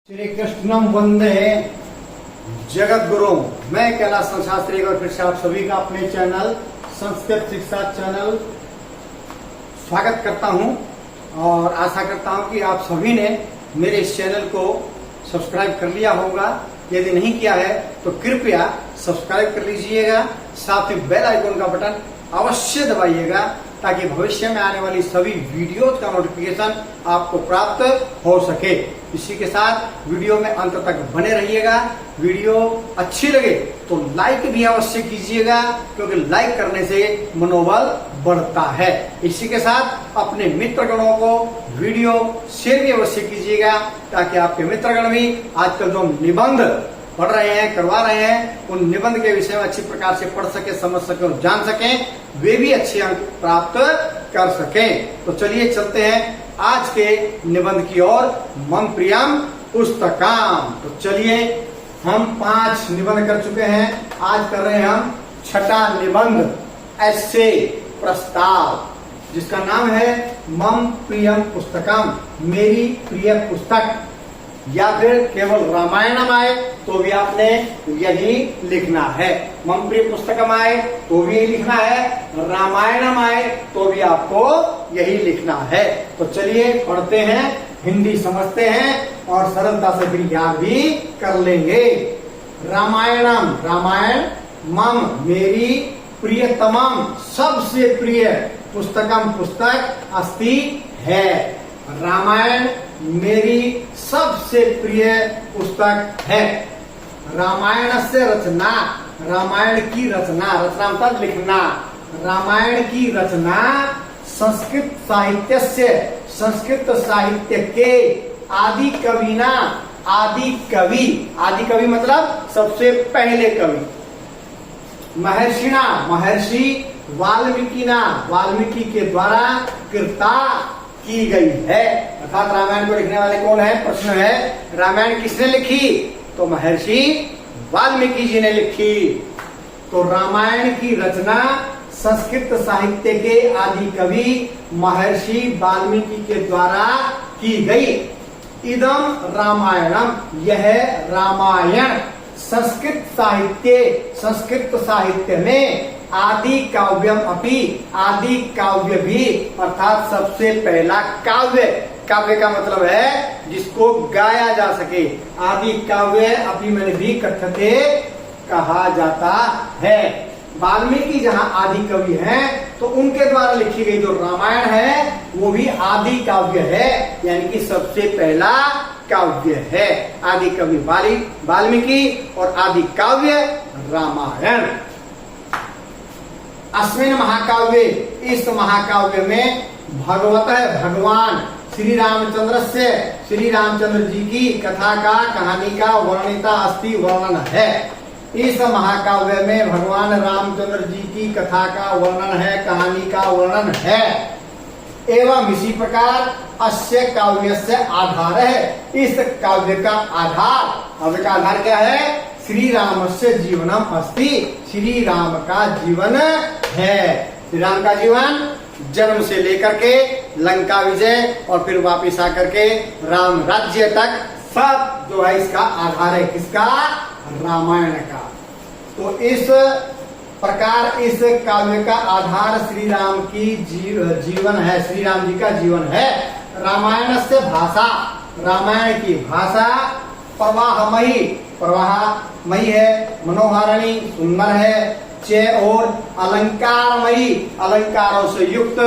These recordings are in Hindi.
श्री कृष्णम वंदे जगत गुरु। मैं कैलाश शास्त्री और फिर से आप सभी का अपने चैनल संस्कृत शिक्षा चैनल स्वागत करता हूं और आशा करता हूं कि आप सभी ने मेरे इस चैनल को सब्सक्राइब कर लिया होगा। यदि नहीं किया है तो कृपया सब्सक्राइब कर लीजिएगा, साथ ही बेल आइकन का बटन अवश्य दबाइएगा ताकि भविष्य में आने वाली सभी वीडियोज का नोटिफिकेशन आपको प्राप्त हो सके। इसी के साथ वीडियो में अंत तक बने रहिएगा। वीडियो अच्छी लगे तो लाइक भी अवश्य कीजिएगा, क्योंकि लाइक करने से मनोबल बढ़ता है। इसी के साथ अपने मित्रगणों को वीडियो शेयर भी अवश्य कीजिएगा ताकि आपके मित्रगण भी आजकल जो निबंध पढ़ रहे हैं, करवा रहे हैं, उन निबंध के विषय में अच्छी प्रकार से पढ़ सके, समझ सके और जान सकें, वे भी अच्छे अंक प्राप्त कर सकें। तो चलिए चलते हैं आज के निबंध की ओर। मम प्रियम पुस्तकाम। तो चलिए हम 5 निबंध कर चुके हैं, आज कर रहे हैं हम 6ठा निबंध ऐसे प्रस्ताव, जिसका नाम है मम प्रियम पुस्तकम, मेरी प्रिय पुस्तक। या फिर केवल रामायणम आए तो भी आपने यही लिखना है। मम प्रिय पुस्तकम आए तो भी यही लिखना है, रामायणम आए तो भी आपको यही लिखना है। तो चलिए पढ़ते हैं, हिंदी समझते हैं और सरलता से फिर याद भी कर लेंगे। रामायणम, रामायण, मम मेरी, प्रियतमम सबसे प्रिय, पुस्तकम पुस्तक, अस्ति है। रामायण मेरी सबसे प्रिय पुस्तक है। रामायण से रचना, रामायण की रचना, रचना मतलब लिखना। रामायण की रचना संस्कृत साहित्य से, संस्कृत साहित्य के आदि कविना, आदि कवि, आदि कवि मतलब सबसे पहले कवि, महर्षिना, महर्षि वाल्मीकिना, वाल्मीकि के द्वारा कृता की गई है। अर्थात रामायण को लिखने वाले कौन है? प्रश्न है, रामायण किसने लिखी? तो महर्षि वाल्मीकि जी ने लिखी। तो रामायण की रचना संस्कृत साहित्य के आदि कवि महर्षि वाल्मीकि के द्वारा की गई। इदम रामायणम, यह रामायण संस्कृत साहित्य, संस्कृत साहित्य में आदि काव्यम अपि, आदि काव्य भी, अर्थात सबसे पहला काव्य। काव्य का मतलब है जिसको गाया जा सके। आदि काव्य अपि में भी कथते कहा जाता है। वाल्मीकि जहाँ आदि कवि हैं तो उनके द्वारा लिखी गई जो रामायण है वो भी आदि काव्य है, यानी कि सबसे पहला काव्य है। आदि कवि वाल्मीकि और आदि काव्य रामायण। अस्मिन महाकाव्य, इस महाकाव्य में भगवत भगवान श्री रामचंद्र से, श्री रामचंद्र जी की कथा का, कहानी का वर्णिता अस्ति, वर्णन है। इस महाकाव्य में भगवान रामचंद्र जी की कथा का वर्णन है, कहानी का वर्णन है। एवं इसी प्रकार अस्य काव्य से आधार है, इस काव्य का आधार, काव्य का आधार क्या है? श्री राम से जीवनम अस्ति, श्री राम का जीवन है। श्री राम का जीवन जन्म से लेकर के लंका विजय और फिर वापिस आकर के राम राज्य तक, सब जो है इसका आधार है। किसका? रामायण का। तो इस प्रकार इस काव्य का आधार श्री राम की जीवन है, श्री राम जी का जीवन है। रामायण से भाषा, रामायण की भाषा प्रवाहमयी, प्रवाहमयी है, मनोहारिणी, सुंदर है, चे और अलंकारमयी, अलंकारों से युक्त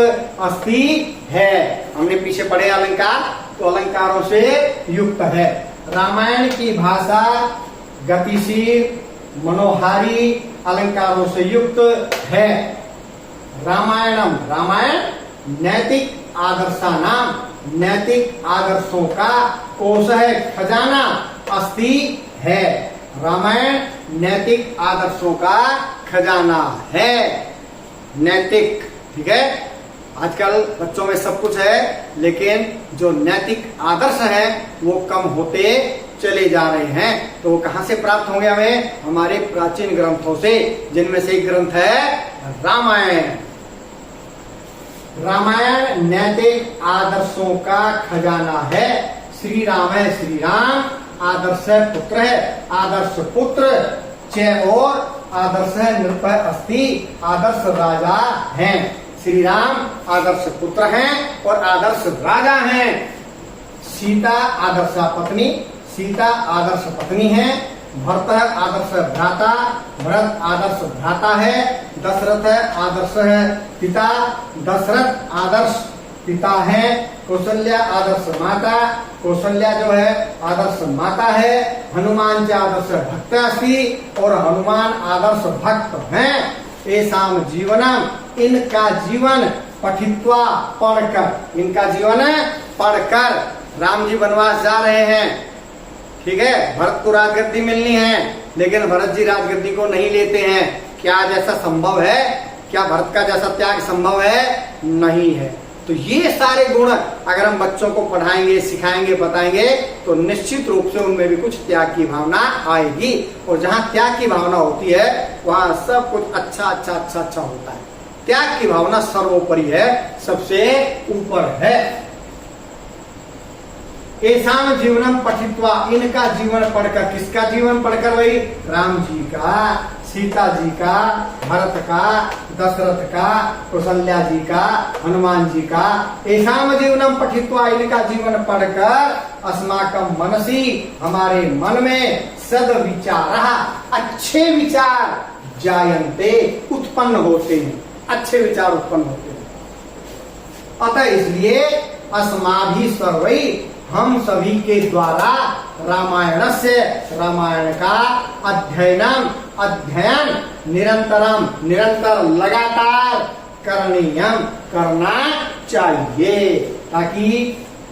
अस्ति है। हमने पीछे पढ़े अलंकार, तो अलंकारों से युक्त है। रामायण की भाषा गतिशील, मनोहारी, अलंकारों से युक्त है। रामायणम, रामायण नैतिक आदर्शानाम, नैतिक आदर्शों का कोश है, खजाना, अस्ति है। रामायण नैतिक आदर्शों का खजाना है। नैतिक, ठीक है, आजकल बच्चों में सब कुछ है, लेकिन जो नैतिक आदर्श है वो कम होते चले जा रहे हैं। तो वो कहाँ से प्राप्त होंगे हमें? हमारे प्राचीन ग्रंथों से, जिनमें से एक ग्रंथ है रामायण। रामायण नैतिक आदर्शों का खजाना है। श्री राम है, श्री राम आदर्श पुत्र है, आदर्श पुत्र च और आदर्श नृपः अस्ति, आदर्श राजा हैं। श्री राम आदर्श पुत्र हैं और आदर्श राजा हैं। सीता आदर्श पत्नी, सीता आदर्श पत्नी है। भरत आदर्श भ्राता, भरत आदर्श भ्राता है। दशरथ आदर्श है पिता, दशरथ आदर्श पिता है। कौशल्या आदर्श माता, कौशल्या जो है आदर्श माता है। हनुमान जी आदर्श भक्त अस्ति और हनुमान आदर्श भक्त हैं। एसाम जीवनम, इनका जीवन पठित्वा पढ़कर, इनका जीवन पढ़कर। राम जी वनवास जा रहे हैं, ठीक है, भरत को राजगद्दी मिलनी है, लेकिन भरत जी राजगद्दी को नहीं लेते हैं। क्या जैसा संभव है? क्या भरत का जैसा त्याग संभव है? नहीं है। तो ये सारे गुण अगर हम बच्चों को पढ़ाएंगे, सिखाएंगे, बताएंगे तो निश्चित रूप से उनमें भी कुछ त्याग की भावना आएगी। और जहाँ त्याग की भावना होती है वहाँ सब कुछ अच्छा अच्छा अच्छा अच्छा होता है। त्याग की भावना सर्वोपरि है, सबसे ऊपर है। ऐसा जीवनम पठित्वा, इनका जीवन पढ़कर, किसका जीवन पढ़कर भाई? राम जी का, सीता जी का, भरत का, दशरथ का, कौशल्या जी का, हनुमान जी का। ऐसा जीवनम पठित्वा, इनका जीवन पढ़कर अस्माकं मनसि, हमारे मन में सद विचार, अच्छे विचार जायन्ते, उत्पन्न होते हैं, अच्छे विचार उत्पन्न होते हैं। अतः इसलिए अस्माभि सर्वै, हम सभी के द्वारा रामायण से, रामायण का अध्ययन निरंतरम, निरंतर लगातार करणीयम, करना चाहिए, ताकि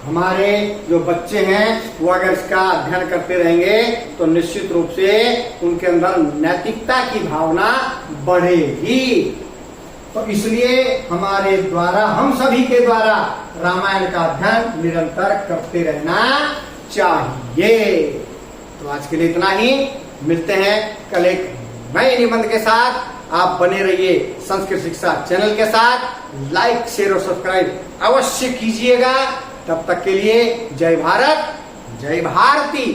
हमारे जो बच्चे हैं वो अगर इसका अध्ययन करते रहेंगे तो निश्चित रूप से उनके अंदर नैतिकता की भावना बढ़ेगी। तो इसलिए हमारे द्वारा, हम सभी के द्वारा रामायण का अध्ययन निरंतर करते रहना चाहिए। तो आज के लिए इतना ही, मिलते हैं कल एक नए निबंध के साथ। आप बने रहिए संस्कृत शिक्षा चैनल के साथ, लाइक शेयर और सब्सक्राइब अवश्य कीजिएगा। तब तक के लिए जय भारत, जय भारती।